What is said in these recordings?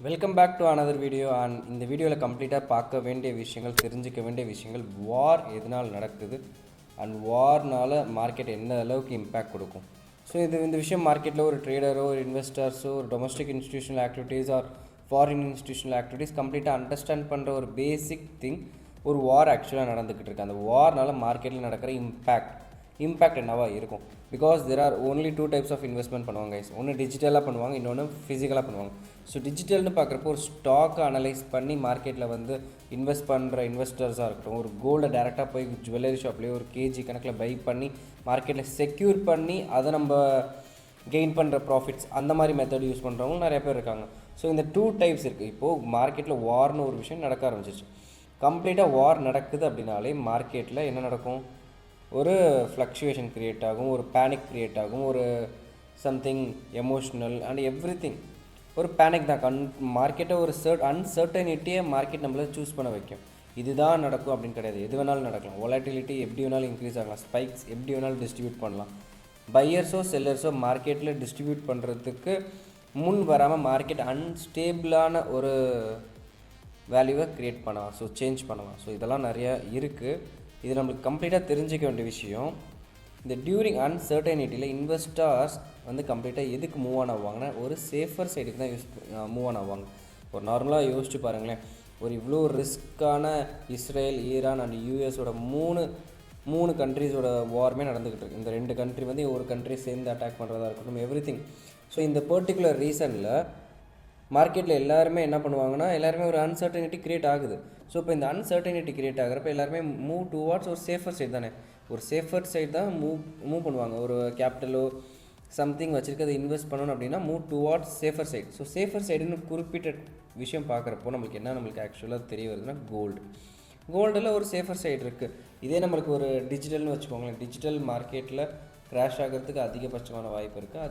Welcome back to another video. And இந்த வீடியோவில் கம்ப்ளீட்டாக பார்க்க வேண்டிய விஷயங்கள், தெரிஞ்சிக்க வேண்டிய விஷயங்கள், வார் எதனால் நடக்குது அண்ட் வார்னால் மார்க்கெட் எந்த அளவுக்கு இம்பேக்ட் கொடுக்கும். ஸோ இந்த விஷயம் மார்க்கெட்டில் ஒரு ட்ரேடரோ, ஒரு இன்வெஸ்டர்ஸோ, ஒரு domestic institutional activities or foreign institutional activities கம்ப்ளீட்டாக அண்டர்ஸ்டாண்ட் பண்ணுற ஒரு பேசிக் திங், ஒரு வார் ஆக்சுவலாக நடந்துக்கிட்டு இருக்குது. அந்த வார்னால் மார்க்கெட்டில் நடக்கிற இம்பேக்ட் என்னவா இருக்கும்? Because there are only two types of investment பண்ணுவாங்க கைஸ். ஒன்று டிஜிட்டலாக பண்ணுவாங்க, இன்னொன்று ஃபிசிக்கலாக பண்ணுவாங்க. ஸோ டிஜிட்டல்னு பார்க்குறப்போ ஒரு ஸ்டாக்கை அனலைஸ் பண்ணி மார்க்கெட்டில் வந்து இன்வெஸ்ட் பண்ணுற இன்வெஸ்டர்ஸாக இருக்கட்டும், ஒரு கோல்டை டேரெக்டாக போய் ஜுவல்லரி ஷாப்லேயே ஒரு கேஜி கணக்கில் பை பண்ணி மார்க்கெட்டில் செக்யூர் பண்ணி அதை நம்ம கெயின் பண்ணுற ப்ராஃபிட்ஸ், அந்த மாதிரி மெத்தட் யூஸ் பண்ணுறவங்க நிறைய பேர் இருக்காங்க. ஸோ இந்த டூ டைப்ஸ் இருக்குது. இப்போது மார்க்கெட்டில் வார்னு ஒரு விஷயம் நடக்க ஆரம்பிச்சிச்சு. கம்ப்ளீட்டாக வார் நடக்குது அப்படின்னாலே மார்க்கெட்டில் என்ன நடக்கும்? ஒரு ஃப்ளக்சுவேஷன் க்ரியேட் ஆகும், ஒரு பேனிக் க்ரியேட் ஆகும், ஒரு something emotional and every thing. ஒரு பேனிக் தான். மார்க்கெட்டை ஒரு அன்சர்டனிட்டியை மார்க்கெட் நம்மளை சூஸ் பண்ண வைக்கும். இதுதான் நடக்கும் அப்படின்னு கிடையாது. எது வேணாலும் நடக்கலாம். வாலட்டிலிட்டி எப்படி வேணாலும் இன்க்ரீஸ் ஆகலாம், ஸ்பைக்ஸ் எப்படி வேணாலும் டிஸ்ட்ரிபியூட் பண்ணலாம். பையர்ஸோ செல்லர்ஸோ மார்க்கெட்டில் டிஸ்ட்ரிபியூட் பண்ணுறதுக்கு முன் வராமல் மார்க்கெட் அன்ஸ்டேபிளான ஒரு வேல்யூவை க்ரியேட் பண்ணலாம், ஸோ சேஞ்ச் பண்ணலாம். ஸோ இதெல்லாம் நிறையா இருக்குது. இது நம்மளுக்கு கம்ப்ளீட்டாக தெரிஞ்சிக்க வேண்டிய விஷயம். இந்த டியூரிங் அன்சர்டனிட்டியில் இன்வெஸ்டர்ஸ் வந்து கம்ப்ளீட்டாக எதுக்கு மூவ் ஆன் ஆவாங்கன்னா ஒரு சேஃபர் சைடுக்கு தான் மூவ் ஆன் ஆவாங்க. ஒரு நார்மலாக யோசிச்சு பாருங்களேன், ஒரு இவ்வளோ ரிஸ்க்கான இஸ்ரேல், ஈரான் அண்ட் யூஎஸோட மூணு கண்ட்ரீஸோட வார்மே நடந்துக்கிட்டு இருக்குது. இந்த ரெண்டு கண்ட்ரி வந்து ஒரு கண்ட்ரி சேர்ந்து அட்டாக் பண்ணுறதா இருக்கட்டும், எவ்ரி திங். ஸோ இந்த பர்டிகுலர் ரீசனில் மார்க்கெட்டில் எல்லாருமே என்ன பண்ணுவாங்கன்னா, எல்லாருமே ஒரு அன்சர்டனிட்டி க்ரியேட் ஆகுது. ஸோ இப்போ இந்த அன்சர்டனிட்டி க்ரியேட் ஆகிறப்ப எல்லாருமே மூவ் டுவார்ட்ஸ் ஒரு சேஃபர் சைடு தானே. ஒரு சேஃபர் சைடு தான் மூவ் பண்ணுவாங்க. ஒரு கேபிட்டலோ சம்திங் வச்சுருக்கதை இன்வெஸ்ட் பண்ணணும் அப்படின்னா move towards safer side. So safer சைடுன்னு குறிப்பிட்ட விஷயம் பார்க்குறப்போ நம்மளுக்கு ஆக்சுவலாக தெரிய வருதுன்னா கோல்டில் ஒரு சேஃபர் சைடு இருக்குது. இதே நம்மளுக்கு ஒரு டிஜிட்டல்னு வச்சுக்கோங்களேன். டிஜிட்டல் மார்க்கெட்டில் கிராஷ் ஆகிறதுக்கு அதிகபட்சமான வாய்ப்பு இருக்குது.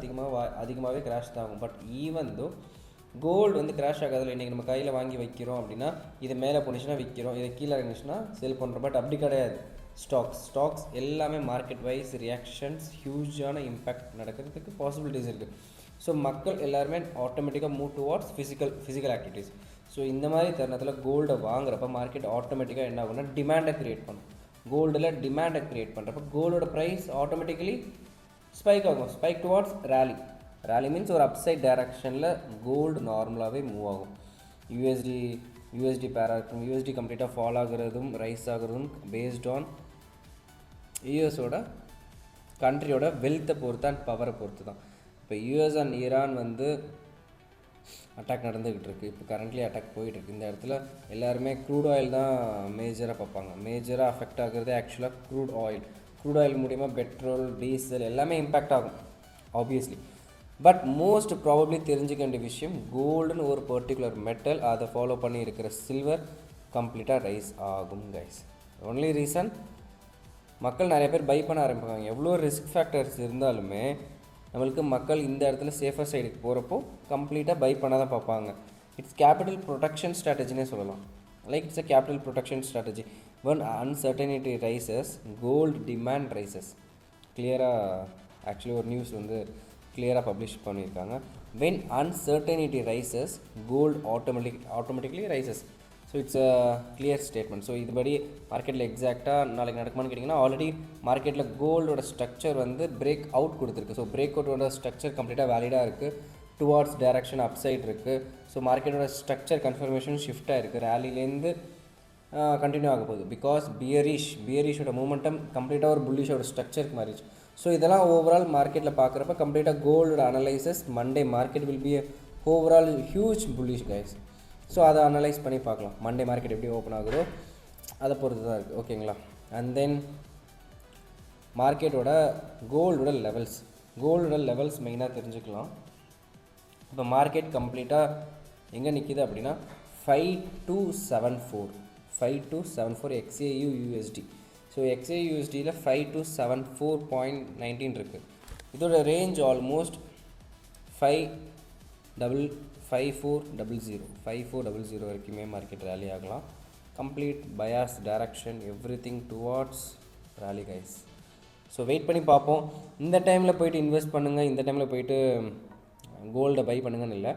அதிகமாகவே கிராஷ் தான் ஆகும். பட் ஈவன் தோ கோல்டு வந்து கிராஷ் ஆகாதில்ல. இன்றைக்கி நம்ம கையில் வாங்கி வைக்கிறோம் அப்படின்னா இது மேலே போனிச்சுன்னா விற்கிறோம், இதை கீழே இருந்துச்சுன்னா செல் பண்ணுறோம். பட் அப்படி கிடையாது. ஸ்டாக்ஸ் எல்லாமே மார்க்கெட் வைஸ் ரியாக்ஷன்ஸ், ஹியூஜான இம்பேக்ட் நடக்கிறதுக்கு பாசிபிலிட்டிஸ் இருக்குது. ஸோ மக்கள் எல்லாருமே ஆட்டோமேட்டிக்காக move towards physical activities. So இந்த மாதிரி தருணத்தில் கோல்டை வாங்குறப்ப மார்க்கெட் ஆட்டோமேட்டிக்காக என்ன ஆகும்னா டிமாண்டை க்ரியேட் பண்ணும். கோல்டில் டிமாண்டை க்ரியேட் பண்ணுறப்ப கோல்டோட ப்ரைஸ் ஆட்டோமேட்டிக்கலி ஸ்பைக் ஆகும். ஸ்பைக் டுவார்ட்ஸ் ரேலி மீன்ஸ் ஒரு அப்சைட் டைரக்ஷனில் கோல்டு நார்மலாகவே மூவ் ஆகும். யூஎஸ்டி பேரா இருக்கும். யூஎஸ்டி கம்ப்ளீட்டாக ஃபால் ஆகுறதும் ரைஸ் ஆகுறதும் பேஸ்ட் ஆன் யூஎஸோட கண்ட்ரியோட வெல்த்தை பொறுத்து அண்ட் பவரை பொறுத்து தான். இப்போ யூஎஸ் அண்ட் ஈரான் வந்து அட்டாக் நடந்துக்கிட்டு இருக்குது. இப்போ கரண்ட்லி அட்டாக் போயிட்டுருக்கு. இந்த இடத்துல எல்லாருமே க்ரூட் ஆயில் தான் மேஜராக பார்ப்பாங்க. மேஜராக அஃபெக்ட் ஆகுறது ஆக்சுவலாக க்ரூட் ஆயில் மூலிமா பெட்ரோல், டீசல் எல்லாமே இம்பேக்ட் ஆகும் ஆப்வியஸ்லி. பட் மோஸ்ட் ப்ராபப்ளி தெரிஞ்சுக்க வேண்டிய விஷயம், கோல்டுன்னு ஒரு பர்டிகுலர் மெட்டல், அதை ஃபாலோ பண்ணி இருக்கிற சில்வர் கம்ப்ளீட்டாக ரைஸ் ஆகும் கைஸ். ஒன்லி ரீசன், மக்கள் நிறைய பேர் பை பண்ண ஆரம்பிப்பாங்க. எவ்வளோ ரிஸ்க் ஃபேக்டர்ஸ் இருந்தாலுமே நம்மளுக்கு மக்கள் இந்த இடத்துல சேஃபர் சைடுக்கு போகிறப்போ கம்ப்ளீட்டாக பை பண்ண தான் பார்ப்பாங்க. இட்ஸ் கேபிட்டல் ப்ரொடெக்ஷன் ஸ்ட்ராட்டஜினே சொல்லலாம். It's a capital protection strategy. when uncertainty rises, gold demand rises. கிளியராக ஆக்சுவலி ஒரு நியூஸ் வந்து கிளியராக பப்ளிஷ் பண்ணியிருக்காங்க. when uncertainty rises, gold automatically rises. So it's a clear statement. So இதுபடி மார்க்கெட்டில் எக்ஸாக்டாக நாளைக்கு நடக்குமான்னு கேட்டிங்கன்னா, ஆல்ரெடி மார்க்கெட்டில் கோல்டோட ஸ்ட்ரக்சர் வந்து பிரேக் அவுட் கொடுத்துருக்கு. ஸோ பிரேக் அவுட்டோட ஸ்ட்ரக்சர் கம்ப்ளீட்டாக வேலிடாக இருக்குது. டுவார்ட்ஸ் டைரக்ஷன் அப்சைட் இருக்குது. ஸோ மார்க்கெட்டோட ஸ்ட்ரக்சர் கன்ஃபர்மேஷன் ஷிஃப்டாக இருக்குது. ரேலிலேருந்து கண்டினியூ ஆக போகுது. பிகாஸ் பியரிஷோட மூமெண்டம் கம்ப்ளீட்டாக ஒரு புல்லிஷோட ஸ்ட்ரக்சருக்கு மாறிச்சு. ஸோ இதெல்லாம் ஓவரால் மார்க்கெட்டில் பார்க்குறப்ப கம்ப்ளீட்டாக கோல்டோட analysis Monday market will be overall huge bullish guys. So அதை அனலைஸ் பண்ணி பார்க்கலாம். மண்டே மார்க்கெட் எப்படி ஓப்பன் ஆகுதோ அதை பொறுத்து தான் இருக்குது. ஓகேங்களா? அண்ட் தென் மார்க்கெட்டோட கோல்டோட லெவல்ஸ் மெயினாக தெரிஞ்சுக்கலாம். இப்போ மார்க்கெட் கம்ப்ளீட்டாக எங்கே நிற்கிது அப்படின்னா 5274 XAU USD. ஸோ XAU USDயில் 5274.19 இருக்குது. இதோட ரேஞ்ச் ஆல்மோஸ்ட் 5400 வரைக்குமே மார்க்கெட் ரேலி ஆகலாம். Complete bias direction, everything towards rally guys. So wait பண்ணி பார்ப்போம். இந்த டைமில் போய்ட்டு இன்வெஸ்ட் பண்ணுங்கள். இந்த டைமில் போய்ட்டு கோல்டை பை பண்ணுங்கன்னு இல்லை.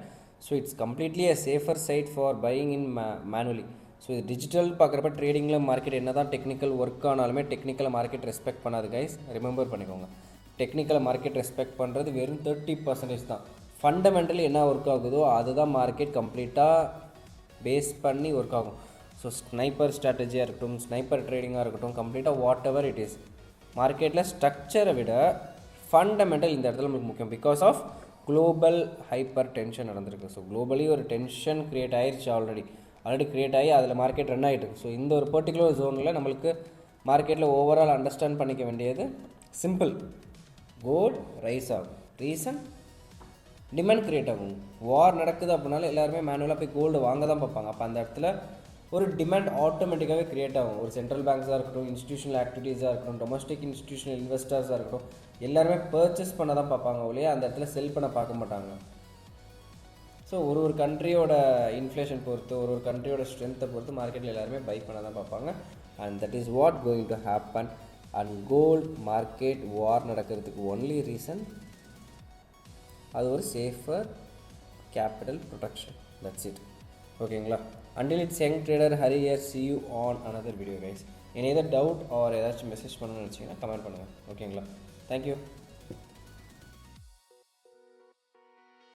So it's completely a safer side for buying in manually. So இது டிஜிட்டல் பார்க்குறப்ப ட்ரேடிங்கில் மார்க்கெட் என்ன தான் டெக்னிக்கல் ஒர்க் ஆனாலுமே டெக்னிக்கலை மார்க்கெட் ரெஸ்பெக்ட் பண்ணாது கைஸ், ரிமெம்பர் பண்ணிக்கோங்க. டெக்னிக்கலை மார்க்கெட் ரெஸ்பெக்ட் பண்ணுறது வெறும் 30% தான். ஃபண்டமெண்டலி என்ன ஒர்க் ஆகுதோ அதுதான் மார்க்கெட் கம்ப்ளீட்டாக பேஸ் பண்ணி ஒர்க் ஆகும். ஸோ ஸ்னைப்பர் ஸ்ட்ராட்டஜியாக இருக்கட்டும், ஸ்னைப்பர் ட்ரேடிங்காக இருக்கட்டும், கம்ப்ளீட்டாக வாட் எவர் இட் இஸ், மார்க்கெட்டில் ஸ்ட்ரக்சரை விட ஃபண்டமெண்டல் இந்த இடத்துல நமக்கு முக்கியம். Because of global hyper tension நடந்திருக்கு. ஸோ குளோபலி ஒரு டென்ஷன் க்ரியேட் ஆயிடுச்சு, ஆல்ரெடி க்ரியேட் ஆகி அதில் மார்க்கெட் ரன் ஆகிட்டு. ஸோ இந்த ஒரு பர்டிகுலர் ஜோனில் நம்மளுக்கு மார்க்கெட்டில் ஓவரால் அண்டர்ஸ்டாண்ட் பண்ணிக்க வேண்டியது சிம்பிள். கோல்டு ரைஸ் ஆகும், ரீசன் டிமாண்ட் க்ரியேட் ஆகும். வார் நடக்குது அப்படின்னாலும் எல்லாருமே மேனுவலாக போய் கோல்டு வாங்க தான் பார்ப்பாங்க. அப்போ அந்த இடத்துல ஒரு டிமாண்ட் ஆட்டோமேட்டிக்காகவே க்ரியேட் ஆகும். ஒரு சென்ட்ரல் பேங்க்ஸாக இருக்கட்டும், இன்ஸ்டியூஷனல் ஆக்டிவிட்டீஸாக இருக்கட்டும், டொமஸ்டிக் இன்ஸ்டியூஷனல் இன்வெஸ்டர்ஸாக இருக்கட்டும், எல்லாருமே பர்ச்சேஸ் பண்ண தான் பார்ப்பாங்க ஒழிய அந்த இடத்துல செல் பண்ண பார்க்க மாட்டாங்க. ஸோ ஒரு கண்ட்ரியோட இன்ஃப்ளேஷன் பொறுத்து, ஒரு கண்ட்ரியோட ஸ்ட்ரென்த்தை பொறுத்து மார்க்கெட்டில் எல்லாருமே பை பண்ண தான் பார்ப்பாங்க. And that is what going to happen. And gold market war நடக்கிறதுக்கு ஒன்லி ரீசன் அது ஒரு safer capital protection. That's it. ஓகேங்களா? Until it's young trader Hari here, see you on another video guys. Any other doubt or ஏதாச்சும் message பண்ணணும்னு நினச்சிங்கன்னா comment பண்ணுங்கள். ஓகேங்களா? Thank you.